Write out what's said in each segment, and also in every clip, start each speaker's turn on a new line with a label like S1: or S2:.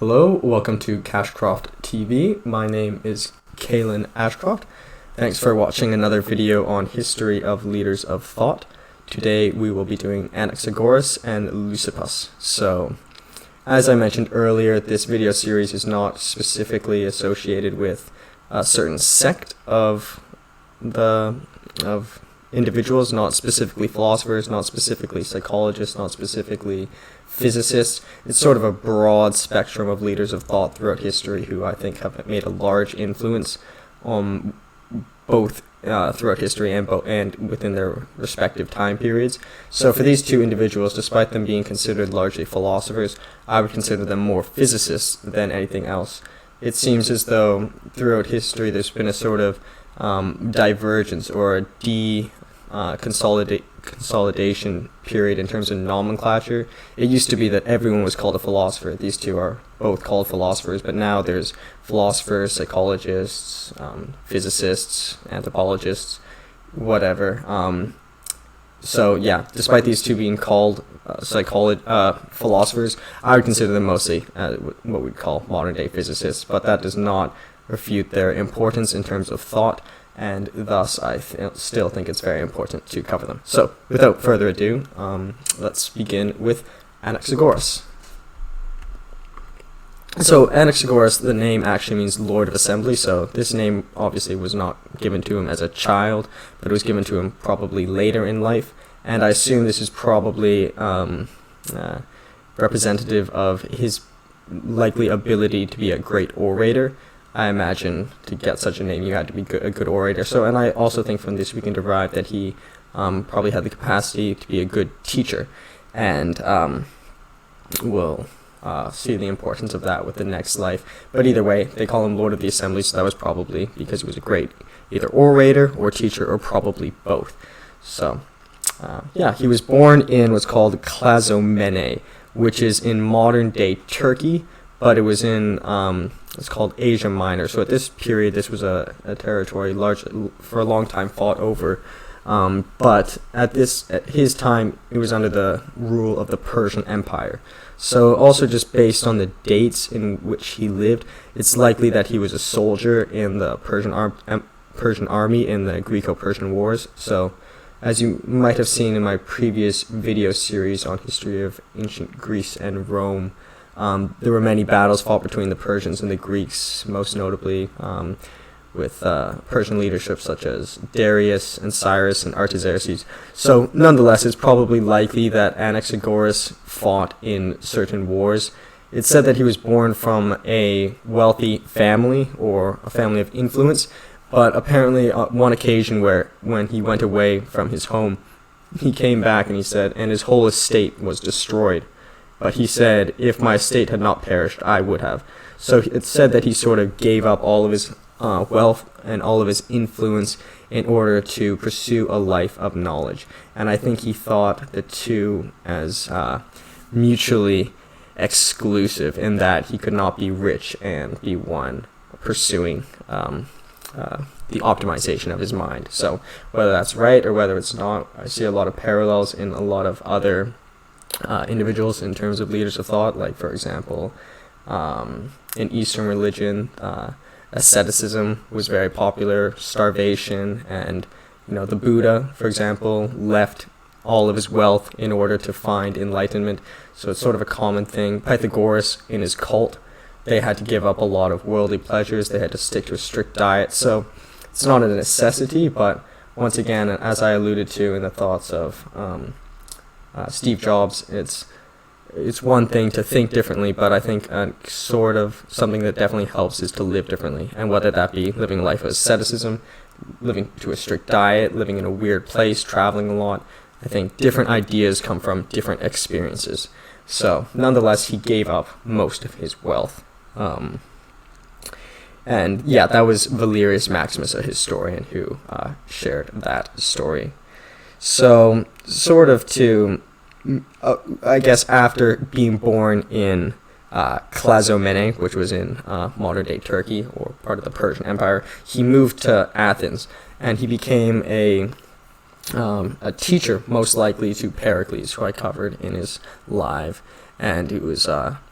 S1: Hello, welcome to CashcroftTV. My name is Kalen Ashcroft. Thanks for watching another video on history of leaders of thought. Today we will be doing Anaxagoras and Leucippus. So, as I mentioned earlier, this video series is not specifically associated with a certain sect of individuals, not specifically philosophers, not specifically psychologists, not specifically physicists. It's sort of a broad spectrum of leaders of thought throughout history who I think have made a large influence on both throughout history and within their respective time periods. So for these two individuals, despite them being considered largely philosophers, I would consider them more physicists than anything else. It seems as though throughout history there's been a sort of divergence or a consolidation period in terms of nomenclature. It used to be that everyone was called a philosopher. These two are both called philosophers, but now there's philosophers, psychologists, physicists, anthropologists, whatever. So yeah, despite these two being called philosophers, I would consider them mostly what we'd call modern-day physicists, but that does not refute their importance in terms of thought, and thus I still think it's very important to cover them. So, without further ado, let's begin with Anaxagoras. So, Anaxagoras, the name actually means Lord of Assembly, so this name obviously was not given to him as a child, but it was given to him probably later in life, and I assume this is probably representative of his likely ability to be a great orator. I imagine to get such a name you had to be a good orator. So, and I also think from this we can derive that he probably had the capacity to be a good teacher, and we'll see the importance of that with the next life. But either way, they call him Lord of the Assembly, so that was probably because he was a great either orator or teacher, or probably both. So, yeah, he was born in what's called Clazomene, which is in modern-day Turkey, but it was in it's called Asia Minor. So at this period, this was a territory for a long time fought over, but at his time, it was under the rule of the Persian Empire. So also just based on the dates in which he lived, it's likely that he was a soldier in the Persian army in the Greco-Persian Wars. So, as you might have seen in my previous video series on history of ancient Greece and Rome, there were many battles fought between the Persians and the Greeks, most notably with Persian leadership such as Darius and Cyrus and Artaxerxes. So nonetheless, it's probably likely that Anaxagoras fought in certain wars. It's said that he was born from a wealthy family or a family of influence, but apparently on one occasion when he went away from his home, he came back and he said, and his whole estate was destroyed. But he said, if my estate had not perished, I would have. So it's said that he sort of gave up all of his wealth and all of his influence in order to pursue a life of knowledge. And I think he thought the two as mutually exclusive, in that he could not be rich and be one pursuing the optimization of his mind. So whether that's right or whether it's not, I see a lot of parallels in a lot of other individuals in terms of leaders of thought, like for example, in Eastern religion, asceticism was very popular, starvation, and the Buddha, for example, left all of his wealth in order to find enlightenment. So it's sort of a common thing. Pythagoras, in his cult, they had to give up a lot of worldly pleasures. They had to stick to a strict diet. So it's not a necessity, but once again, as I alluded to in the thoughts of Steve Jobs, it's one thing to think differently, but I think sort of something that definitely helps is to live differently, and whether that be living a life of asceticism, living to a strict diet, living in a weird place, traveling a lot. I think different ideas come from different experiences. So nonetheless, he gave up most of his wealth. And yeah, that was Valerius Maximus, a historian who shared that story. So, sort of to, I guess after being born in Clazomene, which was in modern-day Turkey, or part of the Persian Empire, he moved to Athens, and he became a teacher, most likely to Pericles, who I covered in his live, and he was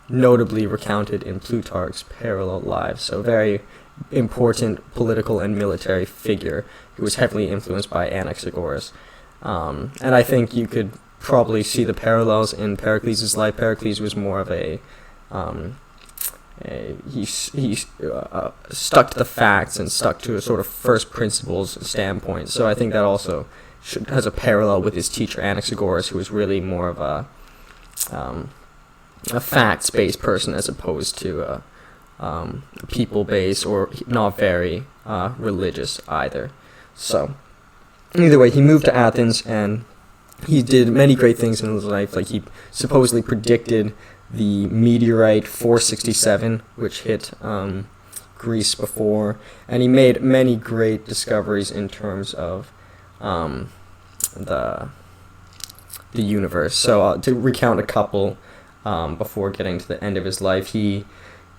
S1: notably recounted in Plutarch's Parallel Lives. So very important political and military figure who was heavily influenced by Anaxagoras. And I think you could probably see the parallels in Pericles' life. Pericles was more of he stuck to the facts and stuck to a sort of first principles standpoint. So I think that also has a parallel with his teacher Anaxagoras, who was really more of a facts-based person as opposed to a people-based, or not very religious either. So either way, he moved to Athens and he did many great things in his life. Like, he supposedly predicted the meteorite 467, which hit Greece before, and he made many great discoveries in terms of the universe. So to recount a couple before getting to the end of his life, he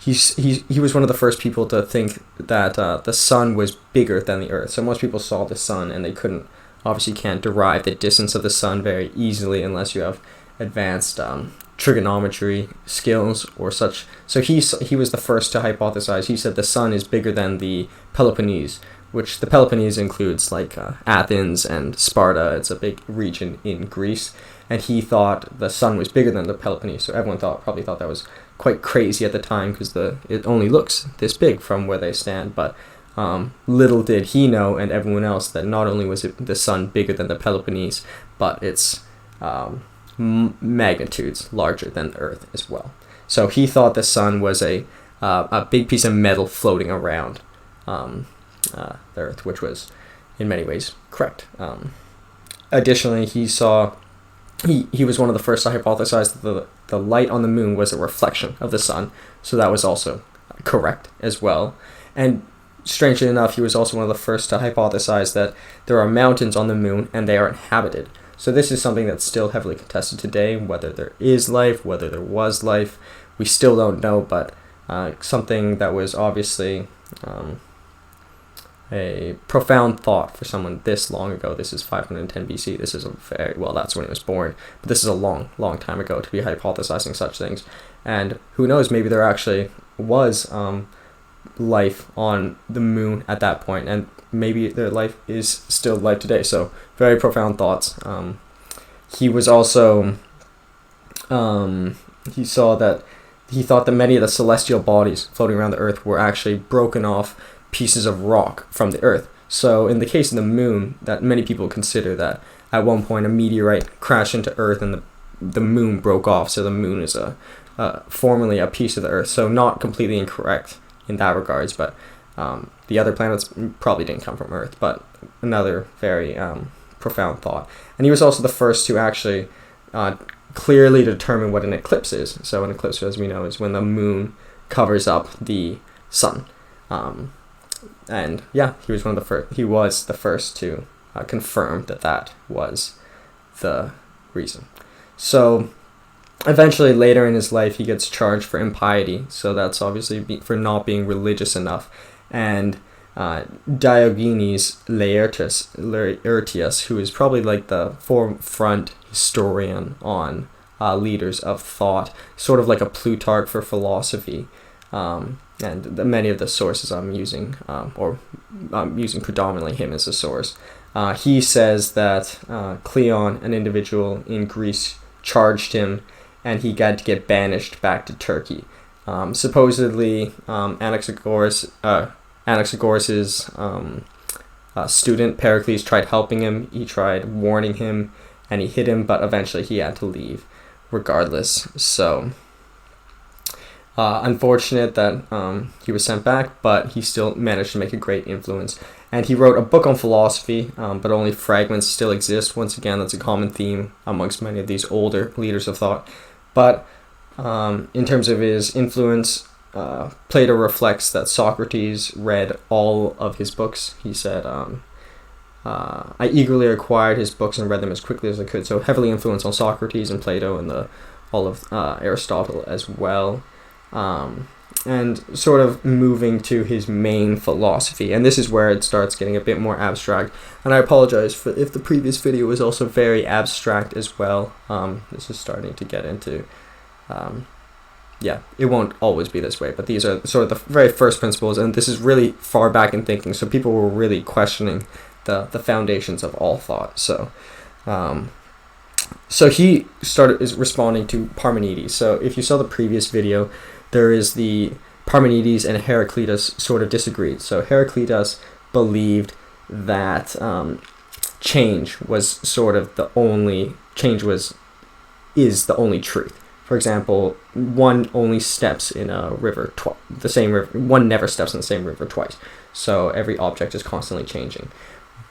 S1: was one of the first people to think that the sun was bigger than the earth. So most people saw the sun and they can't derive the distance of the sun very easily unless you have advanced trigonometry skills or such. So he was the first to hypothesize. He said the sun is bigger than the Peloponnese, which the Peloponnese includes like Athens and Sparta. It's a big region in Greece, and he thought the sun was bigger than the Peloponnese. So everyone probably thought that was quite crazy at the time, because it only looks this big from where they stand. But little did he know, and everyone else, that not only was the sun bigger than the Peloponnese, but its magnitudes larger than the Earth as well. So he thought the sun was a big piece of metal floating around the Earth, which was in many ways correct. Additionally, he was one of the first to hypothesize that the light on the moon was a reflection of the sun, so that was also correct as well. And strangely enough, he was also one of the first to hypothesize that there are mountains on the moon and they are inhabited. So this is something that's still heavily contested today, whether there is life, whether there was life. We still don't know, but something that was obviously a profound thought for someone this long ago. This is 510 BC. This is that's when he was born, but this is a long, long time ago to be hypothesizing such things. And who knows, maybe there actually was life on the moon at that point, and maybe their life is still life today. So very profound thoughts. He was also he thought that many of the celestial bodies floating around the Earth were actually broken off pieces of rock from the Earth. So in the case of the moon, that many people consider that at one point a meteorite crashed into Earth and the moon broke off. So the moon is formerly a piece of the Earth. So not completely incorrect in that regards, but the other planets probably didn't come from Earth. But another very profound thought. And he was also the first to actually clearly determine what an eclipse is. So an eclipse, as we know, is when the moon covers up the sun. And yeah, he was the first to confirm that was the reason. So eventually, later in his life, he gets charged for impiety. So that's obviously for not being religious enough. And Diogenes Laertius, who is probably like the forefront historian on leaders of thought, sort of like a Plutarch for philosophy. And many of the sources I'm using, I'm using predominantly him as a source. He says that Cleon, an individual in Greece, charged him, and he got to get banished back to Turkey. Supposedly, Anaxagoras' student Pericles tried helping him. He tried warning him, and he hit him, but eventually he had to leave regardless. So unfortunate that he was sent back, but he still managed to make a great influence. And he wrote a book on philosophy, but only fragments still exist. Once again, that's a common theme amongst many of these older leaders of thought. But in terms of his influence, Plato reflects that Socrates read all of his books. He said, I eagerly acquired his books and read them as quickly as I could. So heavily influenced on Socrates and Plato and all of Aristotle as well. And sort of moving to his main philosophy. And this is where it starts getting a bit more abstract. And I apologize if the previous video was also very abstract as well. This is starting to get into yeah, it won't always be this way, but these are sort of the very first principles, and this is really far back in thinking, so people were really questioning the foundations of all thought. So he is responding to Parmenides. So if you saw the previous video, there is the Parmenides and Heraclitus sort of disagreed. So Heraclitus believed that change was sort of the only is the only truth. For example, one only steps in a river the same river. One never steps in the same river twice. So every object is constantly changing.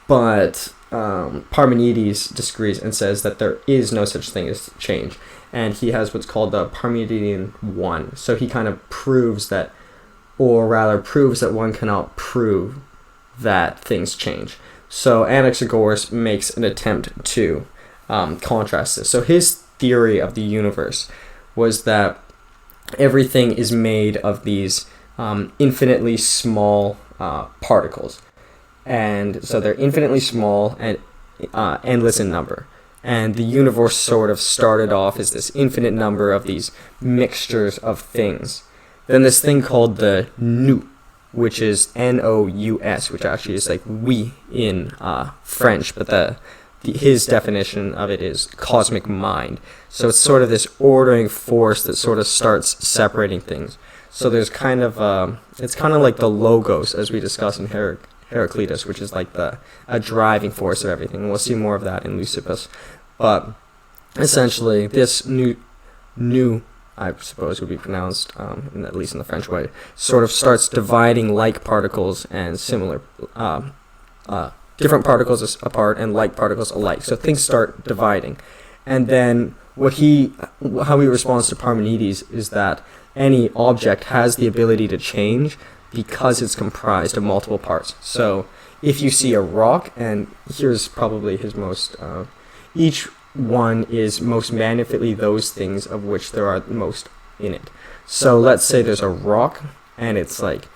S1: But Parmenides disagrees and says that there is no such thing as change, and he has what's called the Parmenidean one. So he kind of proves that, or rather proves that one cannot prove that things change. So Anaxagoras makes an attempt to contrast this. So his theory of the universe was that everything is made of these infinitely small particles. And so they're infinitely small and endless in number. And the universe sort of started off as this infinite number of these mixtures of things. Then this thing called the nous, which is Nous, which actually is like we in French, but his definition of it is cosmic mind. So it's sort of this ordering force that sort of starts separating things. So there's kind of it's kind of like the logos, as we discussed in Heraclitus, which is like a driving force of everything. We'll see more of that in Leucippus. But essentially, this nous, I suppose would be pronounced, at least in the French way, sort of starts dividing like particles and similar, different particles apart and like particles alike. So things start dividing. And then how he responds to Parmenides is that any object has the ability to change because it's comprised of multiple parts. So if you see a rock, and here's probably his most, each one is most manifestly those things of which there are most in it. So let's say there's a rock, and it's like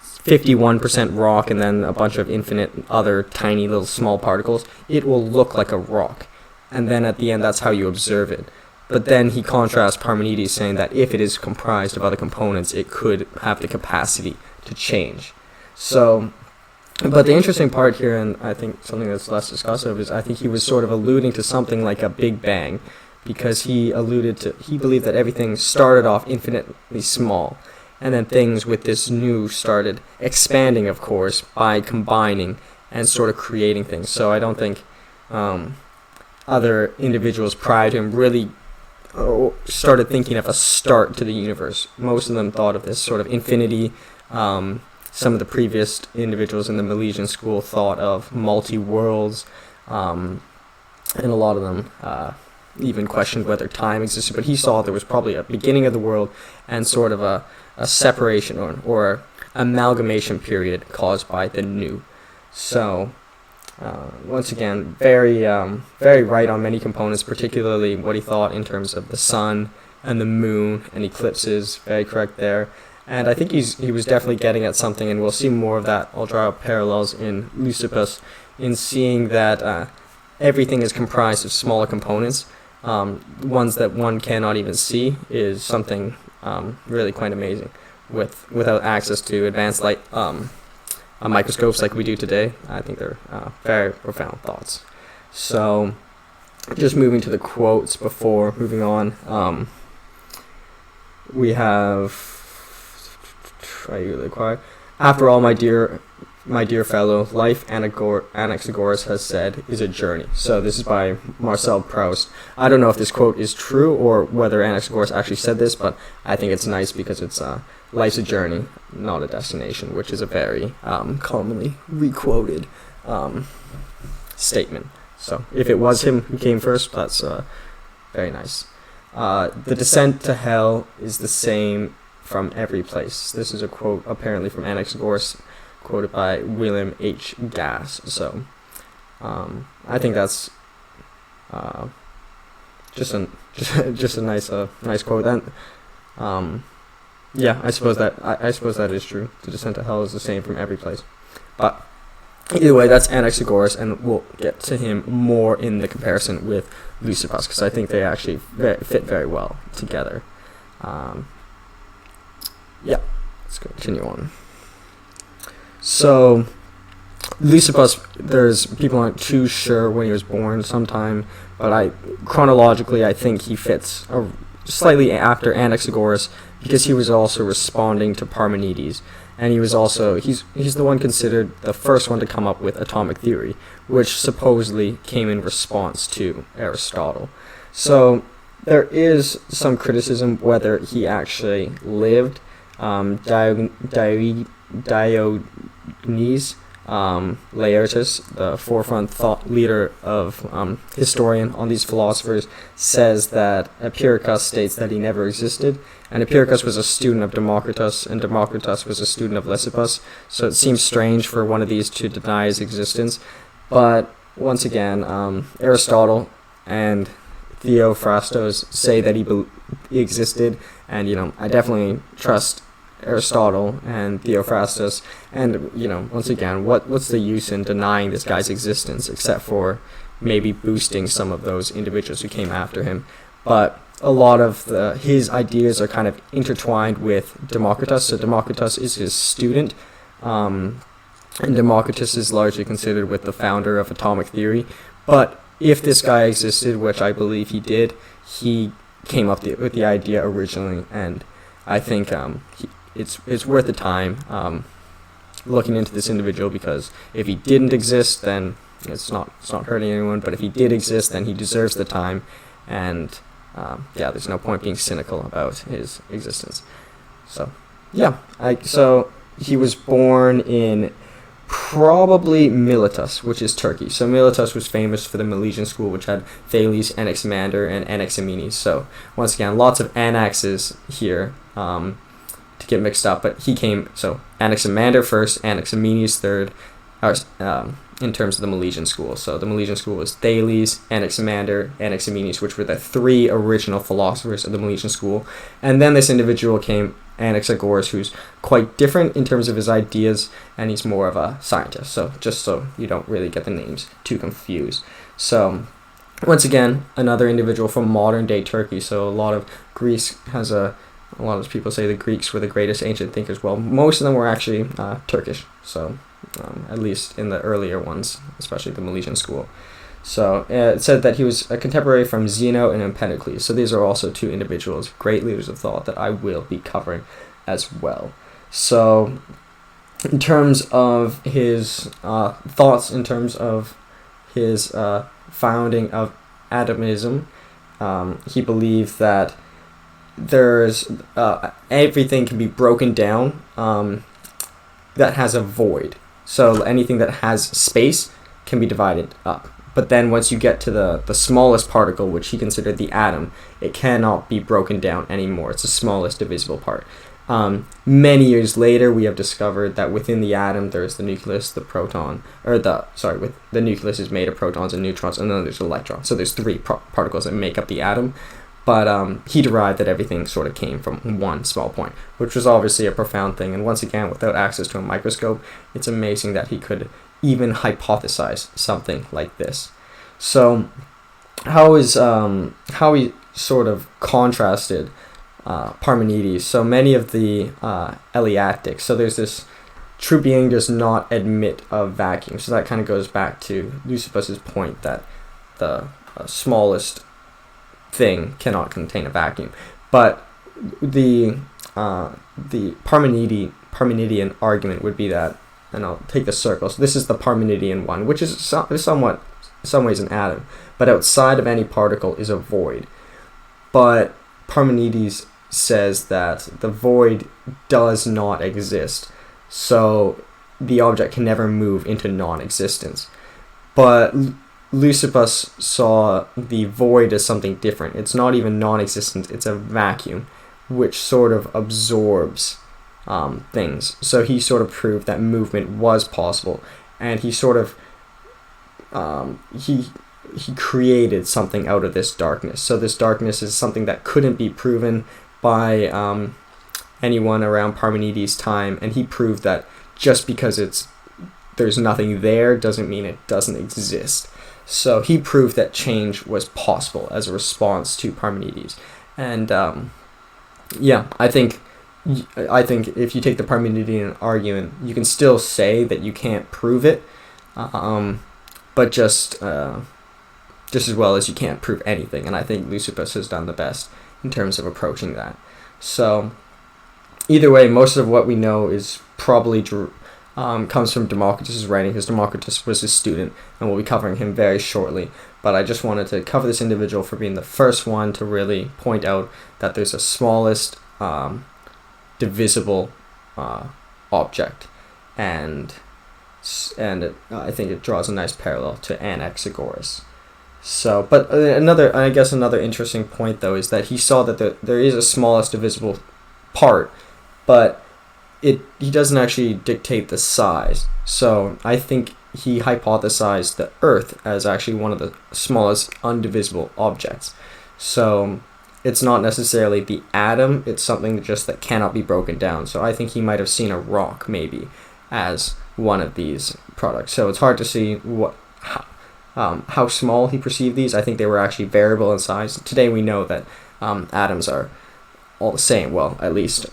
S1: 51% rock and then a bunch of infinite other tiny little small particles. It will look like a rock. And then at the end, that's how you observe it. But then he contrasts Parmenides, saying that if it is comprised of other components, it could have the capacity to change. So, but the interesting part here, and I think something that's less discussive, is I think he was sort of alluding to something like a Big Bang, because he believed that everything started off infinitely small, and then things with this nous started expanding, of course, by combining and sort of creating things. So I don't think other individuals prior to him really started thinking of a start to the universe. Most of them thought of this sort of infinity. Some of the previous individuals in the Milesian school thought of multi-worlds, and a lot of them even questioned whether time existed, but he saw there was probably a beginning of the world and sort of a separation or amalgamation period caused by the nous. So once again, very right on many components, particularly what he thought in terms of the sun and the moon and eclipses. Very correct there. And I think he was definitely getting at something, and we'll see more of that. I'll draw up parallels in Leucippus in seeing that everything is comprised of smaller components. Ones that one cannot even see is something really quite amazing. Without access to advanced light microscopes like we do today, I think they're very profound thoughts. So, just moving to the quotes before moving on, we have, after all, my dear fellow, life, Anaxagoras has said, is a journey. So this is by Marcel Proust. I don't know if this quote is true or whether Anaxagoras actually said this, but I think it's nice because it's life's a journey, not a destination, which is a very commonly requoted statement. So if it was him who came first, that's very nice. The descent to hell is the same from every place. This is a quote apparently from Anaxagoras, quoted by William H. Gass. So I think that's just a nice quote. And yeah, I suppose that is true. The descent to hell is the same from every place. But either way, that's Anaxagoras, and we'll get to him more in the comparison with Leucippus, because I think they actually fit very well together. let's continue on. So, Leucippus, people aren't too sure when he was born sometime, but chronologically I think he fits slightly after Anaxagoras, because he was also responding to Parmenides, and he's the one considered the first one to come up with atomic theory, which supposedly came in response to Aristotle. So there is some criticism whether he actually lived. Diogenes Laertius, the forefront thought leader of historian on these philosophers, says that Epicurus states that he never existed, and Epicurus was a student of Democritus, and Democritus was a student of Leucippus, so it seems strange for one of these to deny his existence. But once again, Aristotle and Theophrastus say that he existed, and I definitely trust Aristotle and Theophrastus, and once again, what's the use in denying this guy's existence except for maybe boosting some of those individuals who came after him? But a lot of his ideas are kind of intertwined with Democritus, so Democritus is his student, and Democritus is largely considered with the founder of atomic theory. But if this guy existed, which I believe he did, he came up with the idea originally, and I think it's worth the time looking into this individual, because if he didn't exist, then it's not hurting anyone. But if he did exist, then he deserves the time, and there's no point being cynical about his existence. So so he was born in probably Miletus, which is Turkey. So Miletus was famous for the Milesian school, which had Thales, Anaximander, and Anaximenes. So once again, lots of Anaxes here to get mixed up, but he came, so Anaximander first, Anaximenes third, in terms of the Milesian school. So the Milesian school was Thales, Anaximander, Anaximenes, which were the three original philosophers of the Milesian school. And then this individual came, Anaxagoras, who's quite different in terms of his ideas, and he's more of a scientist. So just so you don't really get the names too confused. So once again, another individual from modern day Turkey. So a lot of people say the Greeks were the greatest ancient thinkers. Well, most of them were actually Turkish. So at least in the earlier ones, especially the Milesian school. So it said that he was a contemporary from Zeno and Empedocles. So these are also two individuals, great leaders of thought, that I will be covering as well. So in terms of his thoughts, in terms of his founding of atomism, he believed that there's everything can be broken down that has a void. So anything that has space can be divided up. But then once you get to the smallest particle, which he considered the atom, it cannot be broken down anymore. It's the smallest divisible part. Many years later, we have discovered that within the atom, there's the nucleus, the proton, the nucleus is made of protons and neutrons, and then there's electrons. So there's three particles that make up the atom. But he derived that everything sort of came from one small point, which was obviously a profound thing. And once again, without access to a microscope, it's amazing that he could even hypothesize something like this. So how he sort of contrasted Parmenides. So many of the Eleatics, so there's this true being does not admit a vacuum. So that kind of goes back to Leucippus's point that the smallest thing cannot contain a vacuum. But the Parmenidean argument would be that, and I'll take the circle. So this is the Parmenidean one, which is somewhat, in some ways, an atom, but outside of any particle is a void. But Parmenides says that the void does not exist, so the object can never move into non-existence. But Leucippus saw the void as something different. It's not even non-existent, it's a vacuum, which sort of absorbs things. So he sort of proved that movement was possible, and he sort of he created something out of this darkness. So this darkness is something that couldn't be proven by anyone around Parmenides' time, and he proved that just because there's nothing there doesn't mean it doesn't exist. So he proved that change was possible as a response to Parmenides. And I think I think if you take the Parmenidean argument, you can still say that you can't prove it, but just as well as you can't prove anything. And I think Leucippus has done the best in terms of approaching that. So either way, most of what we know is probably comes from Democritus' writing, because Democritus was his student, and we'll be covering him very shortly. But I just wanted to cover this individual for being the first one to really point out that there's a smallest divisible object, and I think it draws a nice parallel to Anaxagoras. So, but another interesting point though is that he saw that there is a smallest divisible part, but he doesn't actually dictate the size. So I think he hypothesized the Earth as actually one of the smallest undivisible objects. So it's not necessarily the atom, it's something just that cannot be broken down. So I think he might have seen a rock maybe as one of these products. So it's hard to see how small he perceived these. I think they were actually variable in size. Today we know that atoms are all the same, well, at least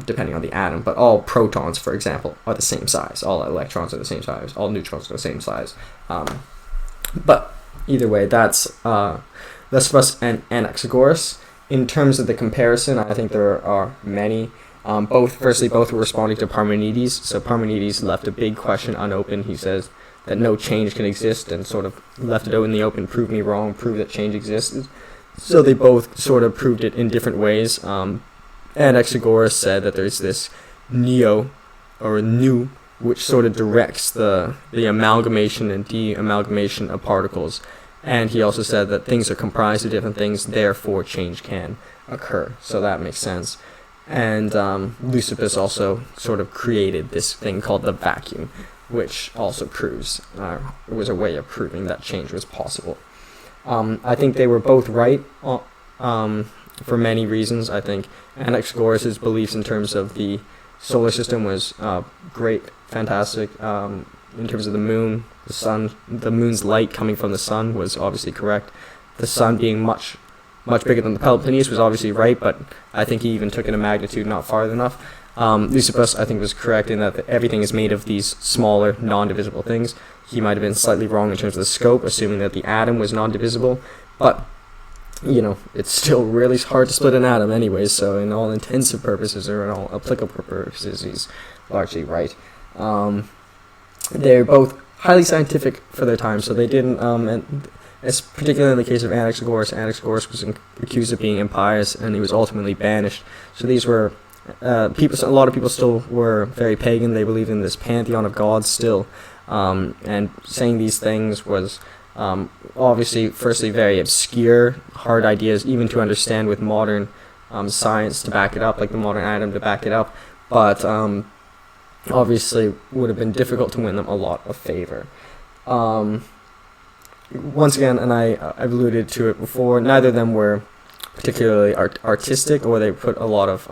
S1: depending on the atom, but all protons, for example, are the same size. All electrons are the same size. All neutrons are the same size. But either way, that's Leucippus and Anaxagoras. In terms of the comparison, I think there are many. Both were responding to Parmenides. So Parmenides left a big question unopened. He says that no change can exist, and sort of left it out in the open. Prove me wrong. Prove that change exists. So they both sort of proved it in different ways. Anaxagoras said that there's this neo or nu, which sort of directs the amalgamation and de-amalgamation of particles. And he also said that things are comprised of different things, therefore change can occur. So that makes sense. And Leucippus also sort of created this thing called the vacuum, which also proves, it was a way of proving that change was possible. I think they were both right for many reasons. I think Anaxagoras' beliefs in terms of the solar system was great, fantastic. In terms of the moon, the sun, the moon's light coming from the sun was obviously correct. The sun being much bigger than the Peloponnese was obviously right, but I think he even took it a magnitude not far enough. Leucippus, I think, was correct in that everything is made of these smaller, non-divisible things. He might have been slightly wrong in terms of the scope, assuming that the atom was non-divisible, but you know, it's still really hard to split an atom anyways, so in all intensive purposes, or in all applicable purposes, he's largely right. They're both highly scientific for their time, so they didn't, and it's particularly in the case of Anaxagoras. Anaxagoras was accused of being impious, and he was ultimately banished. So these were people. A lot of people still were very pagan. They believed in this pantheon of gods still, and saying these things was obviously, firstly, very obscure, hard ideas even to understand with modern science to back it up, like the modern atom to back it up. But obviously, would have been difficult to win them a lot of favor. Once again, and I've alluded to it before, neither of them were particularly artistic, or they put a lot of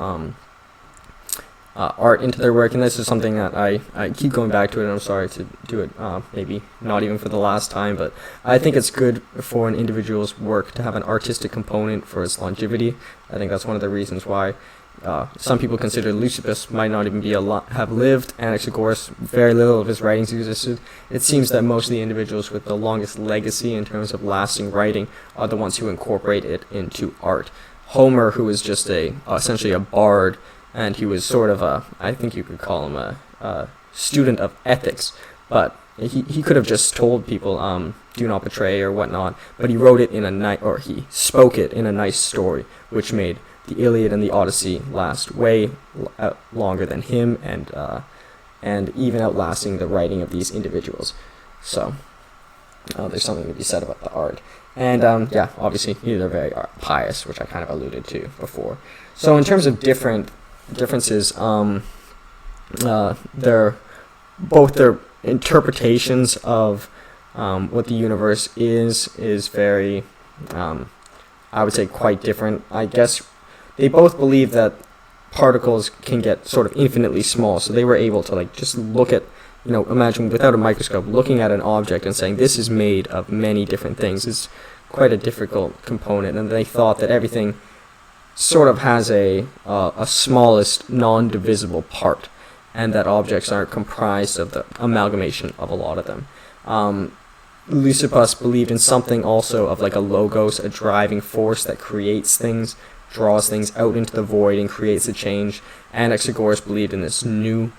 S1: art into their work, and this is something that I keep going back to it, and I'm sorry to do it maybe not even for the last time, but I think it's good for an individual's work to have an artistic component for its longevity. I think that's one of the reasons why some people consider Leucippus might not even have lived. Anaxagoras, very little of his writings existed. It seems that most of the individuals with the longest legacy in terms of lasting writing are the ones who incorporate it into art. Homer, who was just essentially a bard, and he was sort of I think you could call him a student of ethics, but he could have just told people, do not betray or whatnot, but he wrote it he spoke it in a nice story, which made the Iliad and the Odyssey last way longer than him, and even outlasting the writing of these individuals. So there's something to be said about the art. And yeah, obviously they're very pious, which I kind of alluded to before. So in terms of differences, they're both their interpretations of what the universe is very, I would say, quite different. I guess they both believe that particles can get sort of infinitely small, so they were able to just look at, imagine without a microscope, looking at an object and saying this is made of many different things is quite a difficult component, and they thought that everything sort of has a smallest non-divisible part, and that objects are comprised of the amalgamation of a lot of them. Leucippus believed in something also of like a logos, a driving force that creates things, draws things out into the void and creates a change. Anaxagoras believed in this new,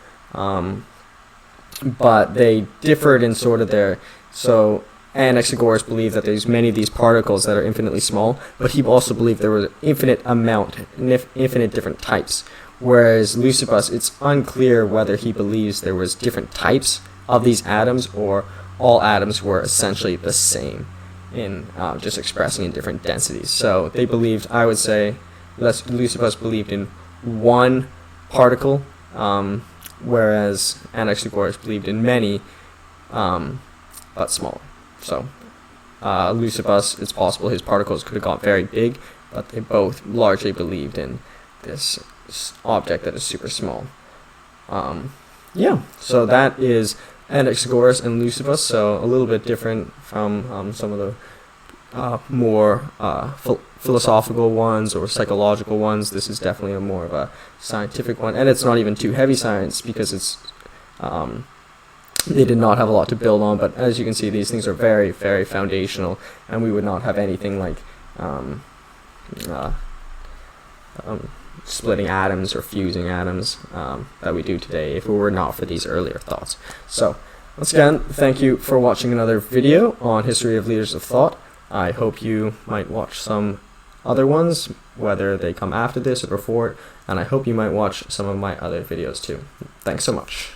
S1: but they differed in sort of their, so Anaxagoras believed that there's many of these particles that are infinitely small, but he also believed there was an infinite amount, infinite different types. Whereas Leucippus, it's unclear whether he believes there was different types of these atoms, or all atoms were essentially the same in just expressing in different densities. So they believed, I would say, Leucippus believed in one particle, whereas Anaxagoras believed in many, but smaller. So Leucippus, it's possible his particles could have got very big, but they both largely believed in this object that is super small. Yeah, so that is Anaxagoras and Leucippus, so a little bit different from some of the more philosophical ones or psychological ones. This is definitely more of a scientific one, and it's not even too heavy science because it's they did not have a lot to build on, but as you can see, these things are very, very foundational, and we would not have anything like splitting atoms or fusing atoms that we do today if it were not for these earlier thoughts. So, once again, thank you for watching another video on History of Leaders of Thought. I hope you might watch some other ones, whether they come after this or before it, and I hope you might watch some of my other videos too. Thanks so much.